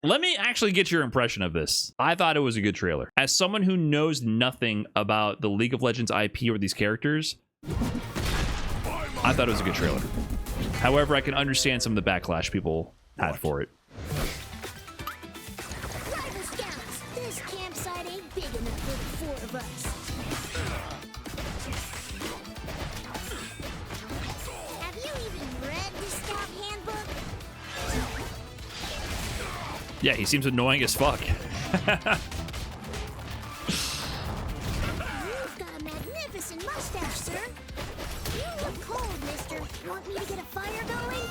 Let me actually get your impression of this. I thought it was a good trailer. As someone who knows nothing about the League of Legends IP or these characters, I thought it was a good trailer. However, I can understand some of the backlash people had for it. Rival Scouts, this campsite ain't big enough for the four of us. Have you even read the Scout Handbook? Yeah, he seems annoying as fuck. You've got a magnificent mustache, sir. You look cold, mister. Want me to get a fire going?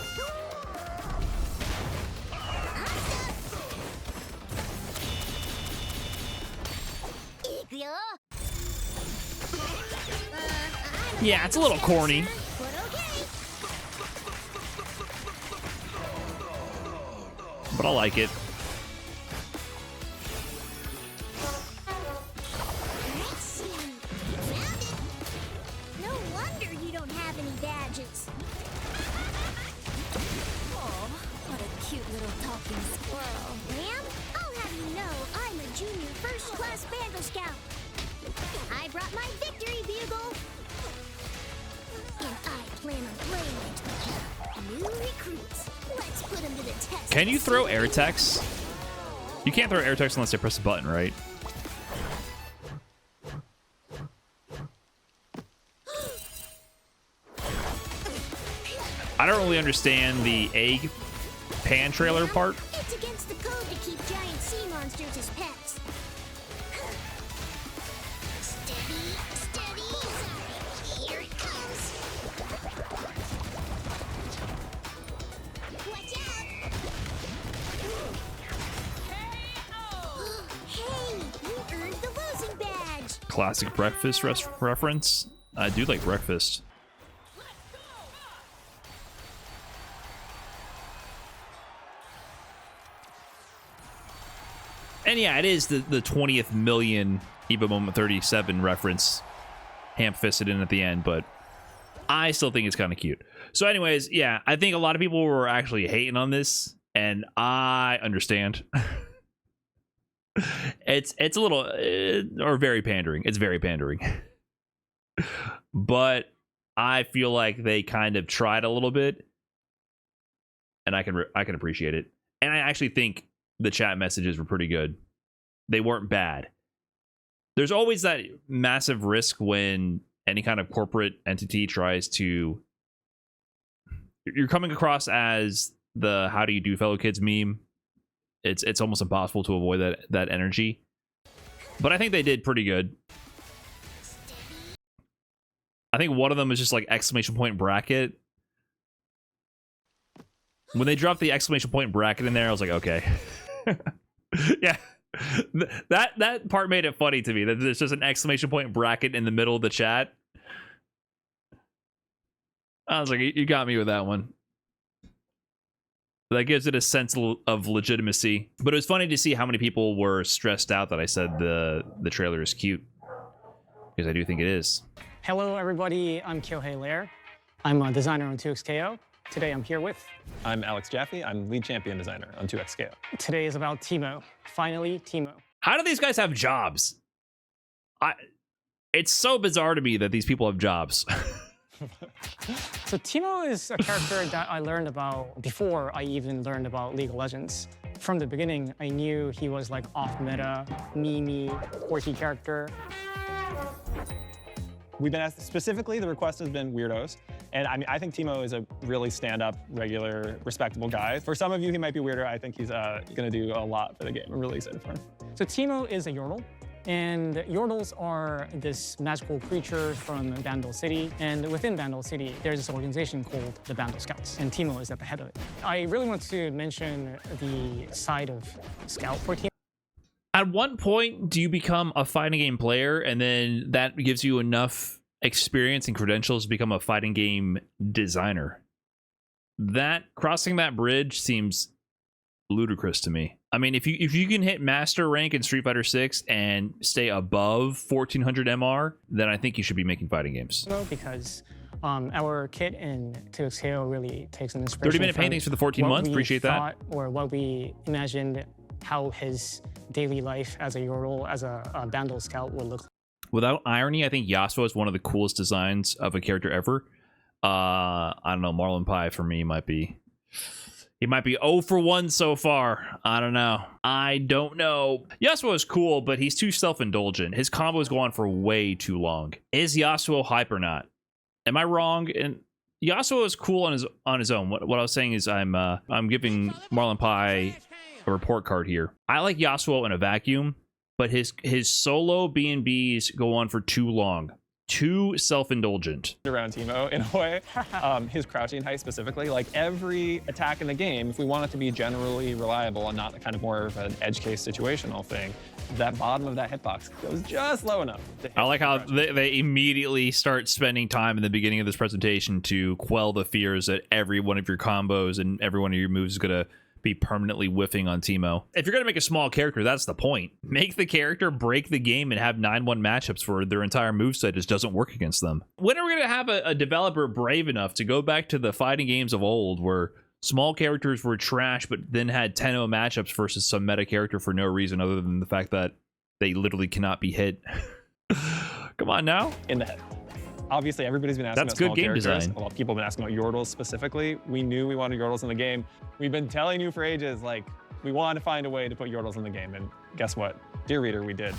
Yeah, it's a little corny. But okay. But I like it. Let's see. Found it. No wonder you don't have any badges. Oh, what a cute little talking squirrel. Ma'am, I'll have you know I'm a junior first-class Vandal Scout. I brought my victory bugle. And I plan on playing it. New recruits. Let's put them to the test. Can you throw air attacks? You can't throw air attacks unless I press a button, right? I don't really understand the egg pan trailer part. It's against the code to keep giant sea monsters as pets. Steady, steady. Here it comes. Watch out. Hey, you earned the losing badge. Classic breakfast reference. I do like breakfast. And yeah, it is the 20th million Eva Moment 37 reference ham-fisted in at the end, but I still think it's kind of cute. So anyways, yeah, I think a lot of people were actually hating on this, and I understand. It's a little, or very pandering. It's very pandering. But I feel like they kind of tried a little bit, and I can appreciate it. And I actually think the chat messages were pretty good. They weren't bad. There's always that massive risk when any kind of corporate entity tries to... You're coming across as the "how do you do, fellow kids" meme. It's almost impossible to avoid that energy. But I think they did pretty good. I think one of them is just like exclamation point bracket. When they dropped the exclamation point bracket in there, I was like, okay. Yeah. That part made it funny to me, that there's just an exclamation point bracket in the middle of the chat. I was like, you got me with that one. That gives it a sense of legitimacy. But it was funny to see how many people were stressed out that I said the trailer is cute, because I do think it is. Hello, everybody. I'm Kyohei Lair. I'm a designer on 2XKO. Today, I'm here with... I'm Alex Jaffe. I'm lead champion designer on 2XKO. Today is about Teemo. Finally, Teemo. How do these guys have jobs? It's so bizarre to me that these people have jobs. So Teemo is a character that I learned about before I even learned about League of Legends. From the beginning, I knew he was like off-meta, meme-y, quirky character. We've been asked, specifically, the request has been weirdos. And I mean, I think Teemo is a really stand-up, regular, respectable guy. For some of you, he might be weirder. I think he's gonna do a lot for the game. I'm really excited for him. So Teemo is a Yordle. And Yordles are this magical creature from Vandal City. And within Vandal City, there's this organization called the Vandal Scouts. And Teemo is at the head of it. I really want to mention the side of Scout for Teemo. At what point do you become a fighting game player, and then that gives you enough experience and credentials to become a fighting game designer? That crossing that bridge seems ludicrous to me. I mean, if you can hit master rank in Street Fighter 6 and stay above 1400 MR, then I think you should be making fighting games. Because our kit in 2XKO really takes an inspiration 30-minute paintings for the 14 months. Appreciate that. Or what we imagined how his daily life as a Yordle, as a Bandle Scout would look like. Without irony, I think Yasuo is one of the coolest designs of a character ever. I don't know. Marlon Pie for me might be. He might be 0 for 1 so far. I don't know. Yasuo is cool, but he's too self-indulgent. His combos go on for way too long. Is Yasuo hype or not? Am I wrong? And Yasuo is cool on his own. What I was saying is I'm giving Marlon Pie a report card here. I like Yasuo in a vacuum, but his solo B&Bs go on for too long. Too self-indulgent. Around Teemo in a way. His crouching height specifically, like every attack in the game, if we want it to be generally reliable and not kind of more of an edge case situational thing, that bottom of that hitbox goes just low enough. I like how they immediately start spending time in the beginning of this presentation to quell the fears that every one of your combos and every one of your moves is gonna be permanently whiffing on Teemo. If you're gonna make a small character, that's the point. Make the character break the game and have 9-1 matchups for their entire moveset just doesn't work against them. When are we gonna have a developer brave enough to go back to the fighting games of old where small characters were trash but then had 10-0 matchups versus some meta character for no reason other than the fact that they literally cannot be hit? Come on now. In the head. Obviously, everybody's been asking That's about good small game characters. design. A lot of people have been asking about Yordles specifically. We knew we wanted Yordles in the game. We've been telling you for ages, like, we wanted to find a way to put Yordles in the game. And guess what? Dear reader, we did.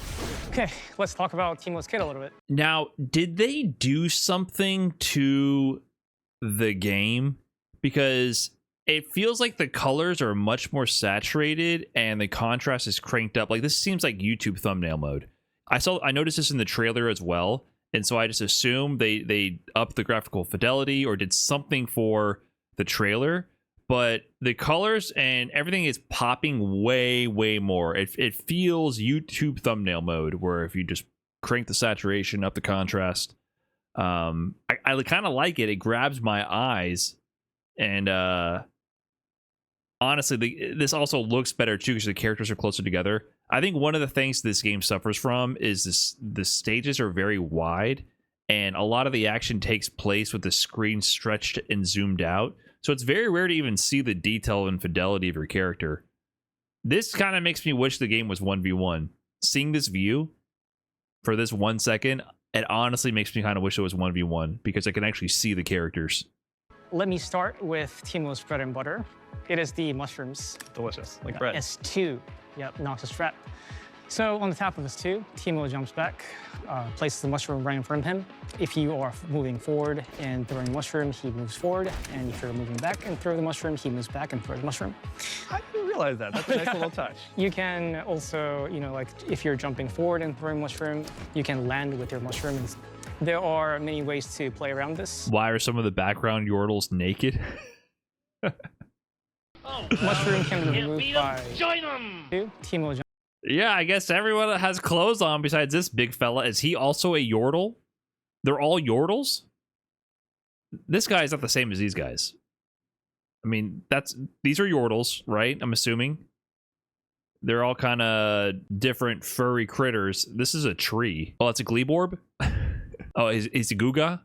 Okay, let's talk about Teemo's kit a little bit. Now, did they do something to the game? Because it feels like the colors are much more saturated and the contrast is cranked up. Like, this seems like YouTube thumbnail mode. I noticed this in the trailer as well. And so I just assume they upped the graphical fidelity or did something for the trailer. But the colors and everything is popping way, way more. It feels YouTube thumbnail mode, where if you just crank the saturation, up the contrast, I kind of like it. It grabs my eyes. And honestly, this also looks better too because the characters are closer together. I think one of the things this game suffers from is the stages are very wide, and a lot of the action takes place with the screen stretched and zoomed out. So it's very rare to even see the detail and fidelity of your character. This kind of makes me wish the game was 1v1. Seeing this view for this 1 second, it honestly makes me kind of wish it was 1v1 because I can actually see the characters. Let me start with Teemo's bread and butter. It is the mushrooms. Delicious, like bread. S2. Yep, Noxus Strat. So on the top of S2, Teemo jumps back, places the mushroom right in front of him. If you are moving forward and throwing the mushroom, he moves forward. And if you're moving back and throw the mushroom, he moves back and throws the mushroom. I didn't realize that. That's a nice little touch. You can also, like if you're jumping forward and throwing mushroom, you can land with your mushroom. There are many ways to play around this. Why are some of the background Yordles naked? Mushroom can be removed by Teemo jump. Yeah, I guess everyone has clothes on besides this big fella. Is he also a Yordle? They're all Yordles? This guy's not the same as these guys. I mean, these are Yordles, right? I'm assuming. They're all kind of different furry critters. This is a tree. Oh, it's a Gleeborb? Oh, is he Guga?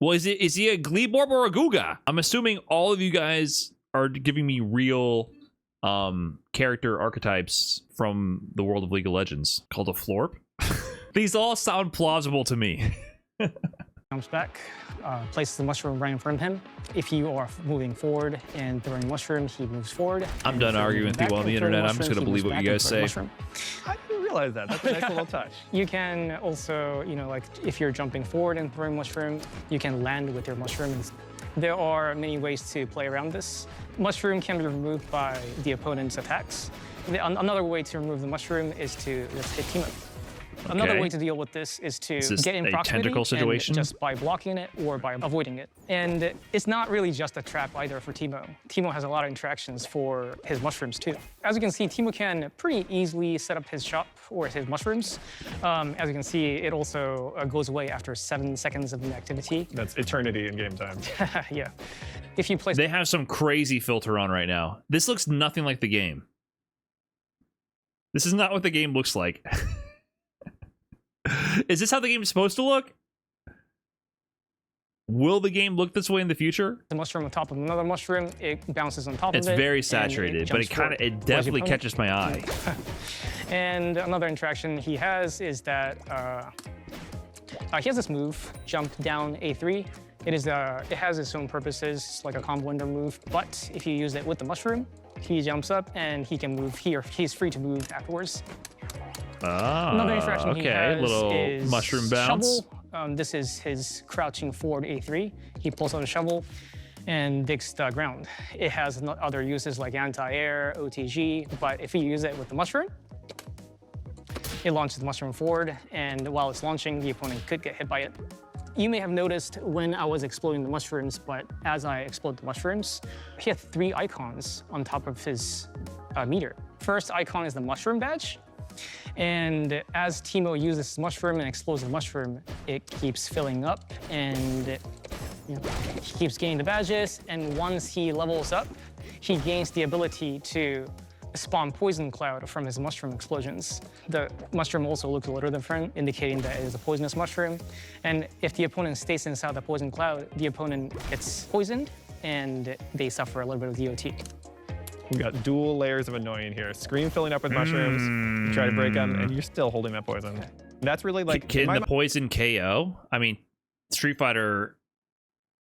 Well, is he a Gleeborb or a Guga? I'm assuming all of you guys are giving me real character archetypes from the world of League of Legends called a Florp. These all sound plausible to me. Jumps back, places the mushroom right in front of him. If you are moving forward and throwing mushroom, he moves forward. I'm done arguing with you on the internet. I'm just going to believe what you guys say. I didn't realize that. That's a nice little touch. You can also, like if you're jumping forward and throwing mushroom, you can land with your mushroom. There are many ways to play around this. Mushroom can be removed by the opponent's attacks. Another way to remove the mushroom is to just hit Teemo. Another way to deal with this is to get in proximity tentacle situation? and just by blocking it or by avoiding it. And it's not really just a trap either for Teemo. Teemo has a lot of interactions for his mushrooms too. As you can see, Teemo can pretty easily set up his shop or his mushrooms. As you can see, it also goes away after 7 seconds of inactivity. That's eternity in game time. Yeah. If you place They have some crazy filter on right now. This looks nothing like the game. This is not what the game looks like. Is this how the game is supposed to look? Will the game look this way in the future? The mushroom on top of another mushroom, it bounces on top It's of it. very and saturated, but jumps forward. it definitely catches my eye. And another interaction he has is that he has this move, jump down A3. It has its own purposes, like a combo ender move. But if you use it with the mushroom, he jumps up and he can move here. He's free to move afterwards. Another interaction he has little is mushroom bounce. shovel. This is his crouching forward A3. He pulls out a shovel and digs the ground. It has other uses like anti-air, OTG, but if you use it with the mushroom, it launches the mushroom forward, and while it's launching, the opponent could get hit by it. You may have noticed when I was exploding the mushrooms, but as I explode the mushrooms, he had 3 icons on top of his meter. First icon is the mushroom badge, and as Teemo uses this mushroom and explodes the mushroom, it keeps filling up, and he keeps gaining the badges, and once he levels up, he gains the ability to spawn poison cloud from his mushroom explosions. The mushroom also looks a little different, indicating that it is a poisonous mushroom. And if the opponent stays inside the poison cloud, the opponent gets poisoned and they suffer a little bit of DOT. We've got dual layers of annoying here. Screen filling up with mushrooms, you try to break them, and you're still holding that poison. That's really like... Can the poison KO? I mean, Street Fighter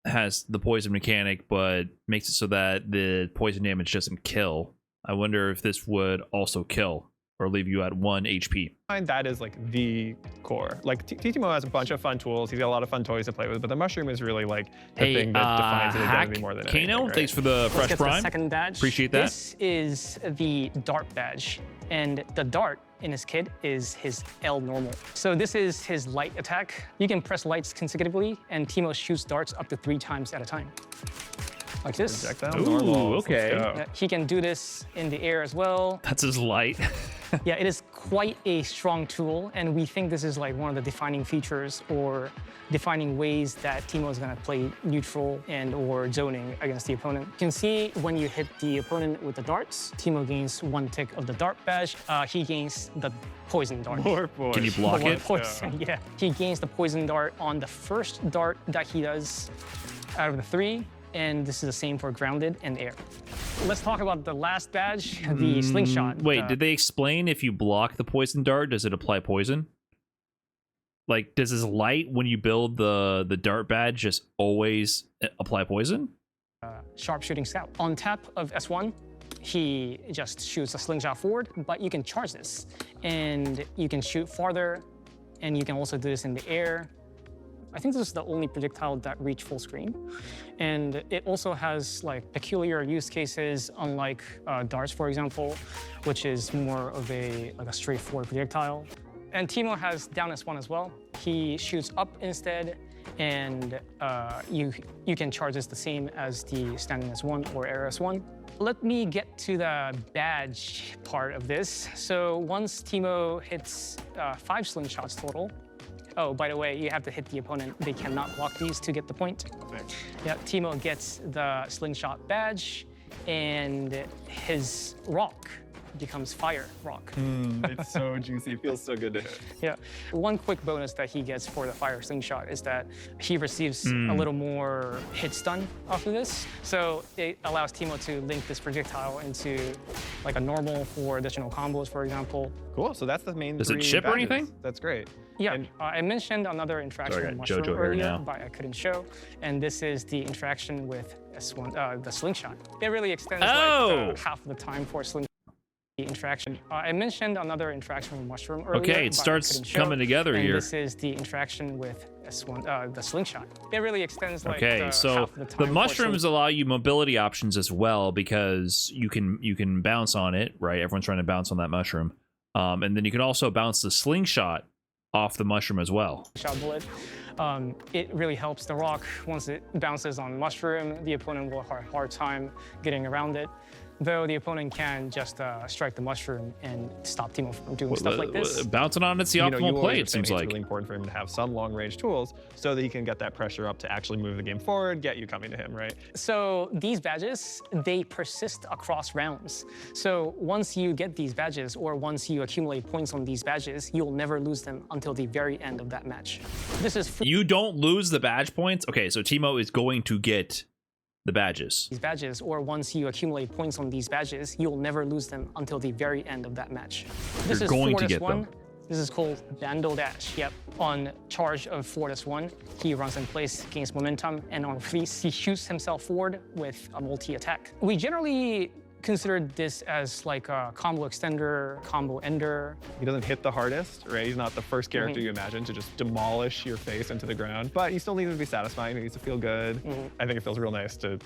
has the poison mechanic, but makes it so that the poison damage doesn't kill. I wonder if this would also kill or leave you at 1 HP. That is like the core. Like Teemo has a bunch of fun tools. He's got a lot of fun toys to play with, but the mushroom is really like the thing that defines his identity more than anything. Kano, right? thanks for the fresh Let's get to prime. the second badge. Appreciate that. This is the dart badge, and the dart in his kit is his L normal. So this is his light attack. You can press lights consecutively, and Teemo shoots darts up to 3 times at a time. Like this. Projectile Ooh, normals. okay. Let's go. Yeah, he can do this in the air as well. That's his light. Yeah, it is quite a strong tool, and we think this is like one of the defining features or defining ways that Teemo is going to play neutral and or zoning against the opponent. You can see when you hit the opponent with the darts, Teemo gains 1 tick of the dart badge. He gains the poison dart. More poison. Can you block More it? poison, yeah. He gains the poison dart on the first dart that he does out of the 3. And this is the same for grounded and air. Let's talk about the last badge, the slingshot. Wait, did they explain if you block the poison dart, does it apply poison? Like, does his light, when you build the dart badge, just always apply poison? Sharpshooting scout. On tap of S1, he just shoots a slingshot forward, but you can charge this. And you can shoot farther, and you can also do this in the air. I think this is the only projectile that reach full screen. And it also has like peculiar use cases, unlike darts, for example, which is more of a straightforward projectile. And Teemo has down S1 as well. He shoots up instead, and you can charge this the same as the standing S1 or air S1. Let me get to the badge part of this. So once Teemo hits 5 slingshots total, oh, by the way, you have to hit the opponent. They cannot block these to get the point. Yeah, Teemo gets the slingshot badge, and his rock becomes fire rock. It's so juicy. It feels so good to hit. Yeah. One quick bonus that he gets for the fire slingshot is that he receives a little more hit stun off of this. So it allows Teemo to link this projectile into like a normal for additional combos, for example. Cool. So that's the main. Does it 3 chip or badges. anything? That's great. Yeah, And- I mentioned another interaction Sorry, I with got Mushroom JoJo here earlier, now. but I couldn't show. And this is the interaction with S1, the slingshot. It really extends like half of the time for slingshot interaction. I mentioned another interaction with Mushroom earlier. Okay, it but I starts couldn't show. coming together and here. This is the interaction with S1, the slingshot. It really extends like Okay, so half of the time the for mushrooms allow you mobility options as well, because you can bounce on it, right? Everyone's trying to bounce on that mushroom. And then you can also bounce the slingshot off the mushroom as well. shot bullet. It really helps the rock. Once it bounces on mushroom, the opponent will have a hard time getting around it. though the opponent can just strike the mushroom and stop Teemo from doing stuff like this. Bouncing on it's the optimal play, it seems It's like. really important for him to have some long-range tools so that he can get that pressure up to actually move the game forward, get you coming to him, right? So these badges, they persist across rounds. So once you get these badges, or once you accumulate points on these badges, you'll never lose them until the very end of that match. This is free. You don't lose the badge points? Okay, so Teemo is going to get the badges. These badges, or once you accumulate points on these badges, you'll never lose them until the very end of that match. This is going to Fortis get 1. them. This is called Vandal Dash. Yep. On charge of Fortis 1, he runs in place, gains momentum, and on release, he shoots himself forward with a multi-attack. We generally consider this as like a combo extender, combo ender. He doesn't hit the hardest, right? He's not the first character Mm-hmm. you imagine to just demolish your face into the ground, but he still needs to be satisfying. He needs to feel good. Mm-hmm. I think it feels real nice to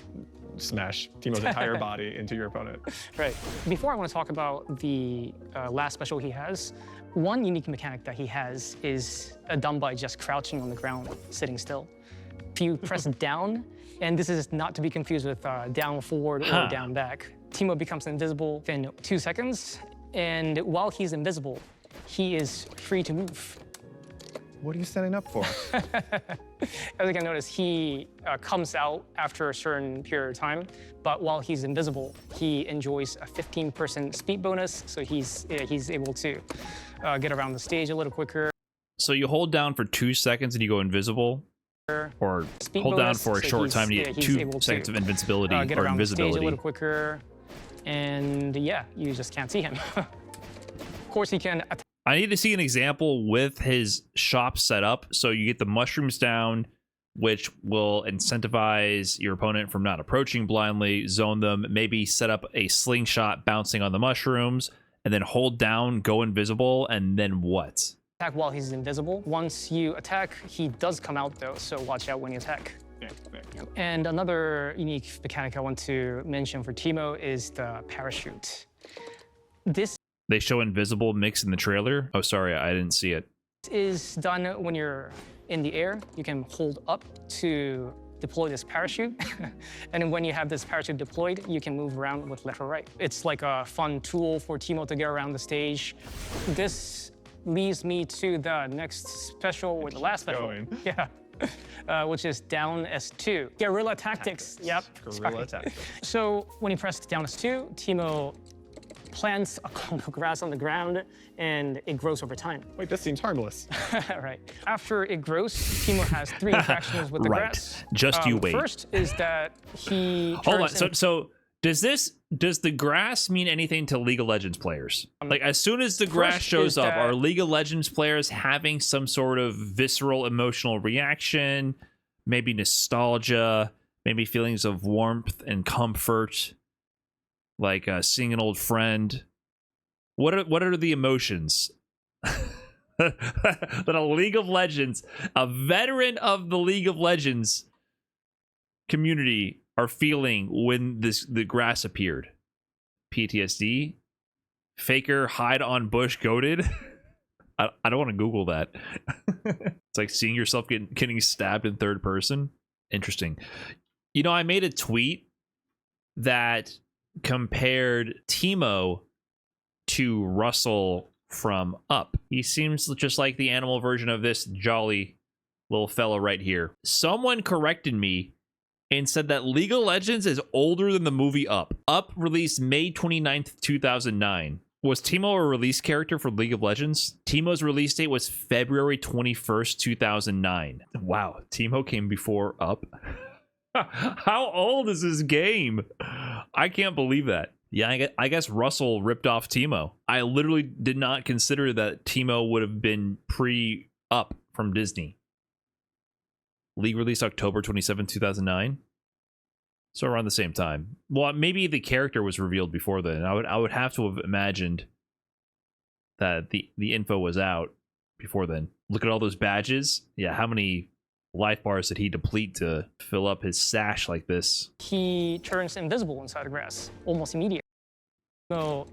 smash Teemo's entire body into your opponent. Right. Before I want to talk about the last special he has, one unique mechanic that he has is done by just crouching on the ground, sitting still. If you press down, and this is not to be confused with down forward or down back, Teemo becomes invisible within 2 seconds, and while he's invisible, he is free to move. What are you setting up for? As you can notice, he comes out after a certain period of time, but while he's invisible, he enjoys a 15% speed bonus, so he's able to get around the stage a little quicker. So you hold down for 2 seconds and you go invisible? Or Speed hold down bonus, for a so short he's- time and you yeah, get he's 2 able to, seconds of invincibility get or around the stage a invisibility. little quicker, and yeah, you just can't see him. Of course, he can attack. I need to see an example with his shop set up. So you get the mushrooms down, which will incentivize your opponent from not approaching blindly, zone them, maybe set up a slingshot bouncing on the mushrooms, and then hold down, go invisible, and then what? While he's invisible. Once you attack, he does come out though, so watch out when you attack. And another unique mechanic I want to mention for Teemo is the parachute. This They show invisible mix in the trailer. Oh, sorry, I didn't see it. is done when you're in the air. You can hold up to deploy this parachute. And then when you have this parachute deployed, you can move around with left or right. It's like a fun tool for Teemo to get around the stage. This leads me to the next special, or the last special. going. Yeah. Which is down S2. Guerrilla tactics. Yep. Guerrilla sorry. tactics. So when you press down S2, Teemo plants a cone of grass on the ground, and it grows over time. Wait, this seems harmless. Right. After it grows, Teemo has 3 interactions with the Right. grass. Just you wait. First is that he Hold on. turns So does the grass mean anything to League of Legends players? Like as soon as the grass first shows is up, that- are League of Legends players having some sort of visceral emotional reaction? Maybe nostalgia, maybe feelings of warmth and comfort, like seeing an old friend. What are the emotions that a League of Legends, a veteran of the League of Legends community, are feeling when the grass appeared? PTSD, Faker, hide on bush, goated. I don't want to Google that. It's like seeing yourself getting stabbed in third person. Interesting. You know, I made a tweet that compared Teemo to Russell from Up. He seems just like the animal version of this jolly little fella right here. Someone corrected me and said that League of Legends is older than the movie Up. Up released May 29th, 2009. Was Teemo a release character for League of Legends? Teemo's release date was February 21st, 2009. Wow, Teemo came before Up. How old is this game? I can't believe that. Yeah, I guess Russell ripped off Teemo. I literally did not consider that Teemo would have been pre-Up from Disney. League released October 27, 2009. So around the same time. Well, maybe the character was revealed before then. I would have to have imagined that the info was out before then. Look at all those badges. Yeah, how many life bars did he deplete to fill up his sash like this? he turns invisible inside the grass almost immediately. So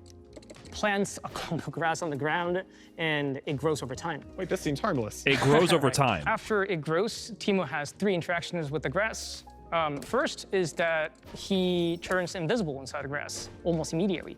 plants a cone of grass on the ground, and it grows over time. Wait, this seems harmless. It grows over Right. time. After it grows, Teemo has 3 interactions with the grass. First is that he turns invisible inside the grass almost immediately.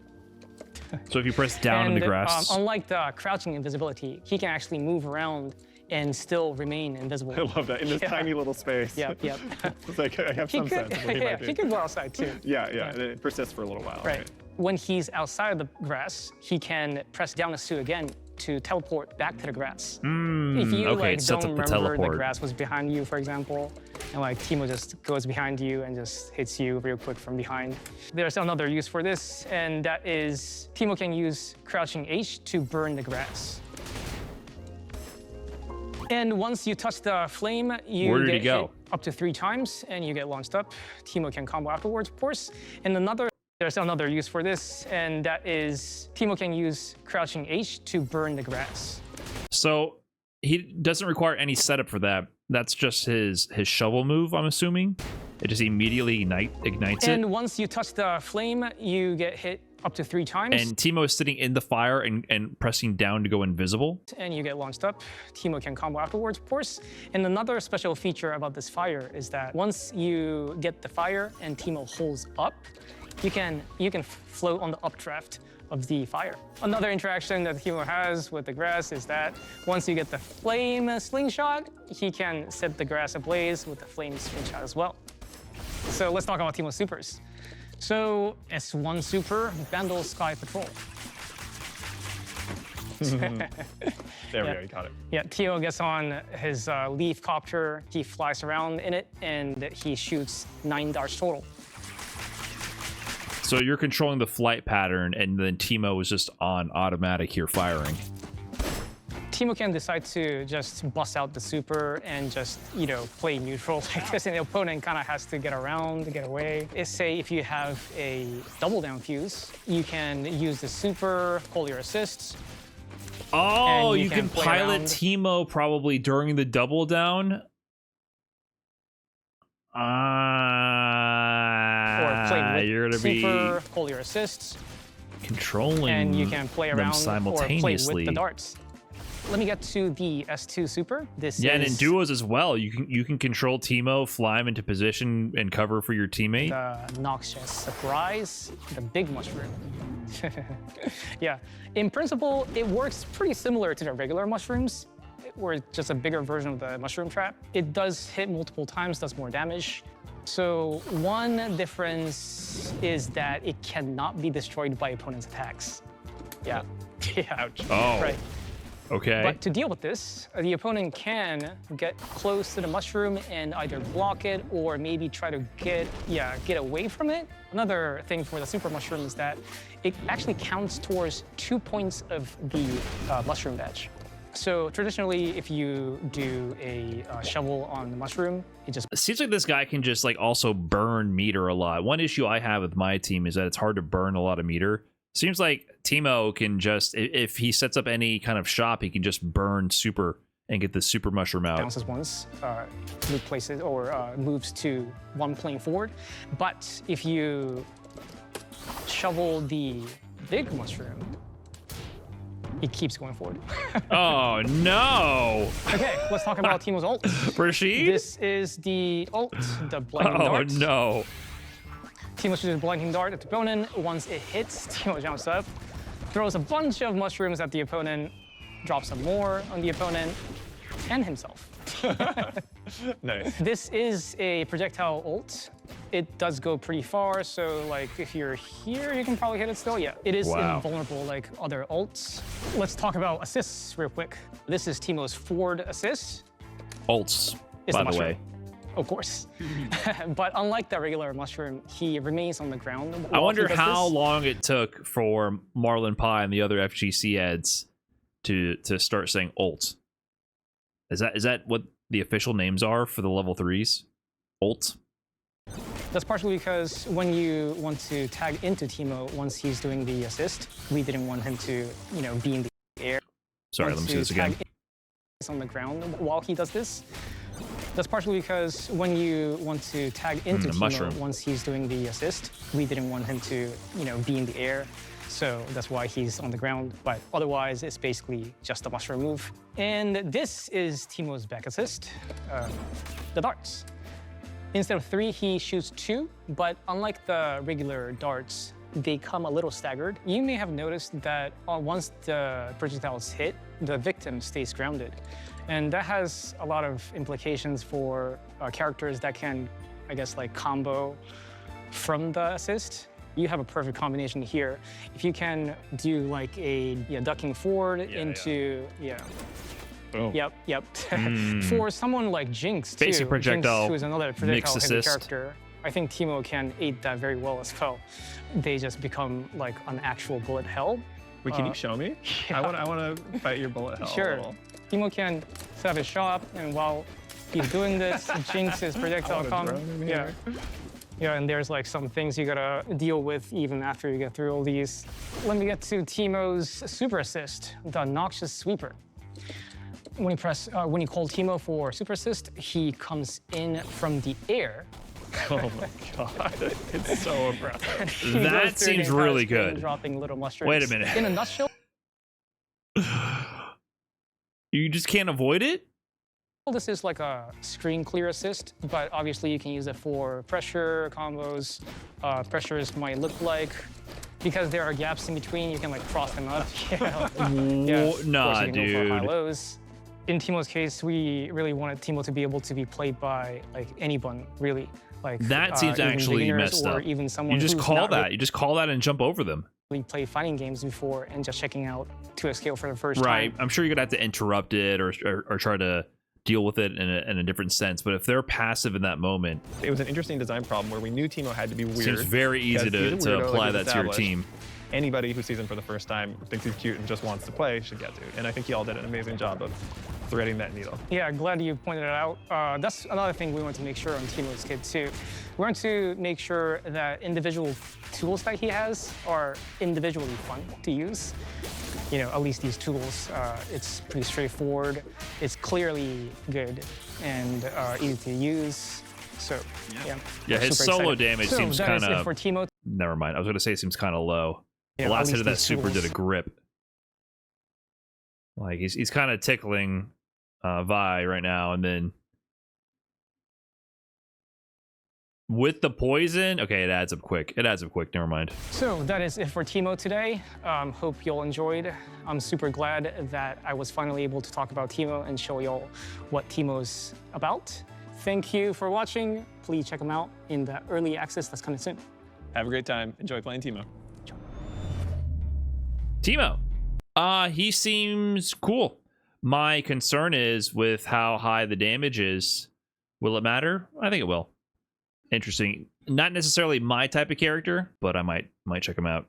So if you press down in the grass. Unlike the crouching invisibility, he can actually move around and still remain invisible. I love that in this tiny little space. Yep. It's like I have some sense of what he might do. He could go outside too. Yeah. And it persists for a little while. Right. When he's outside of the grass, he can press down his suit again to teleport back to the grass. If you okay, it sets don't up the remember teleport. the grass was behind you, for example, and Teemo just goes behind you and just hits you real quick from behind. There's another use for this, and that is Teemo can use crouching H to burn the grass. And once you touch the flame, you Where did he get go? hit up to 3 times, and you get launched up. Teemo can combo afterwards, of course. And there's another use for this, and that is Teemo can use crouching H to burn the grass. So he doesn't require any setup for that. That's just his shovel move, I'm assuming. It just immediately ignites it. And once you touch the flame, you get hit up to 3 times. And Teemo is sitting in the fire and pressing down to go invisible. And you get launched up. Teemo can combo afterwards, of course. And another special feature about this fire is that once you get the fire and Teemo holds up, you can float on the updraft of the fire. Another interaction that Teemo has with the grass is that once you get the flame slingshot, he can set the grass ablaze with the flame slingshot as well. So let's talk about Teemo's supers. So S1 super, Vandal Sky Patrol. There we go, you got it. Yeah, Teemo gets on his leaf copter, he flies around in it, and he shoots 9 darts total. So you're controlling the flight pattern, and then Teemo is just on automatic here firing. Teemo can decide to just bust out the super and just, play neutral like this, and the opponent kind of has to get around, to get away. Say if you have a double down fuse, you can use the super, pull your assists. Oh, you can play pilot around. Teemo probably during the double down. Or play with you're gonna super, pull your assists, controlling and you can play them around or simultaneously. play with the darts. Let me get to the S2 super. And in duos as well, you can control Teemo, fly him into position and cover for your teammate. The noxious surprise, the big mushroom. Yeah, in principle, it works pretty similar to the regular mushrooms, or just a bigger version of the mushroom trap. It does hit multiple times, does more damage. So one difference is that it cannot be destroyed by opponent's attacks. Yeah. Ouch. Oh, Right. okay. But to deal with this, the opponent can get close to the mushroom and either block it or maybe try to get away from it. Another thing for the super mushroom is that it actually counts towards 2 points of the mushroom badge. So traditionally, if you do a shovel on the mushroom, it just... It seems like this guy can just also burn meter a lot. One issue I have with my team is that it's hard to burn a lot of meter. Seems like Teemo can just, if he sets up any kind of shop, he can just burn super and get the super mushroom out. bounces once, replaces or moves to 1 plane forward. But if you shovel the big mushroom, it keeps going forward. Oh no! Okay, let's talk about Teemo's ult. Rashid? This is the ult, the blinding Oh dart. no. Teemo shoots a blinding dart at the opponent. Once it hits, Teemo jumps up, throws a bunch of mushrooms at the opponent, drops some more on the opponent, and himself. Nice. This is a projectile ult. It does go pretty far, so if you're here, you can probably hit it still. Yeah, it is Wow. invulnerable like other ults. Let's talk about assists real quick. This is Teemo's forward assist. Ults, It's by the the way. mushroom. Of course. But unlike the regular mushroom, he remains on the ground. I while wonder he does how this. long it took for Marlon Pie and the other FGC ads to start saying ult. Is that what the official names are for the level 3s? Ult? That's partially because when you want to tag into Teemo once he's doing the assist, we didn't want him to, be in the air. Sorry, Want let me see to this again. tag on the ground while he does this. That's partially because when you want to tag into the Teemo mushroom. once he's doing the assist, we didn't want him to, be in the air. So that's why he's on the ground. But otherwise, it's basically just a mushroom move. And this is Teemo's back assist, the darts. Instead of 3, he shoots 2, but unlike the regular darts, they come a little staggered. You may have noticed that once the projectiles hit, the victim stays grounded. And that has a lot of implications for characters that can, I guess, like combo from the assist. You have a perfect combination here. If you can do like a ducking forward into, Boom. Yep. For someone like Jinx, too. Basic projectile Jinx, who is another mixed projectile-heavy assist. character. I think Teemo can aid that very well as well. They just become like an actual bullet hell. Wait, can you show me? yeah. I want to fight your bullet hell a Sure. little. Teemo can set up his shop, and while he's doing this, Jinx is projectile combo. Yeah, and there's like some things you gotta deal with even after you get through all these. Let me get to Teemo's super assist, the Noxious Sweeper. When you call Teemo for super assist, he comes in from the air. Oh my god, it's so impressive. He goes That through the seems entire really screen, good. Dropping little mushrooms. Wait a minute. In a nutshell, You just can't avoid it? this is like a screen clear assist, but obviously you can use it for pressure combos. Pressures might look like, because there are gaps in between, you can like cross them up. Yeah. Of course, Nah, you can go for high dude. lows. In Teemo's case, we really wanted Teemo to be able to be played by like anyone, really. Like That seems even actually beginners messed or up. even someone You just who's call not that. You just call that and jump over them. really played fighting games before and just checking out 2X scale for the first Right. time. I'm sure you're gonna have to interrupt it or try to deal with it in a different sense. But if they're passive in that moment, It was an interesting design problem where we knew Teemo had to be it weird. seems very easy because he's a to weirdo, apply like that we've to your established. team. Anybody who sees him for the first time, thinks he's cute and just wants to play should get to. And I think y'all did an amazing job of threading that needle. Yeah, glad you pointed it out. That's another thing we want to make sure on Teemo's kit too. We want to make sure that individual tools that he has are individually fun to use. You know, at least these tools, it's pretty straightforward. It's clearly good and easy to use. So, yeah. Yeah, we're his super solo excited. damage So seems that is kind it of. for Teemo. Never mind. I was gonna say it seems kind of low. Yeah, The at last hit least of that these super did a tools. grip. Like he's kind of tickling Vi right now, and then with the poison. Okay, it adds up quick. Never mind. So that is it for Teemo today. Hope you all enjoyed. I'm super glad that I was finally able to talk about Teemo and show y'all what Teemo's about. Thank you for watching. Please check them out in the early access that's coming soon. Have a great time. Enjoy playing Teemo. Teemo. He seems cool. My concern is with how high the damage is. Will it matter? I think it will. Interesting. Not necessarily my type of character, but I might check him out.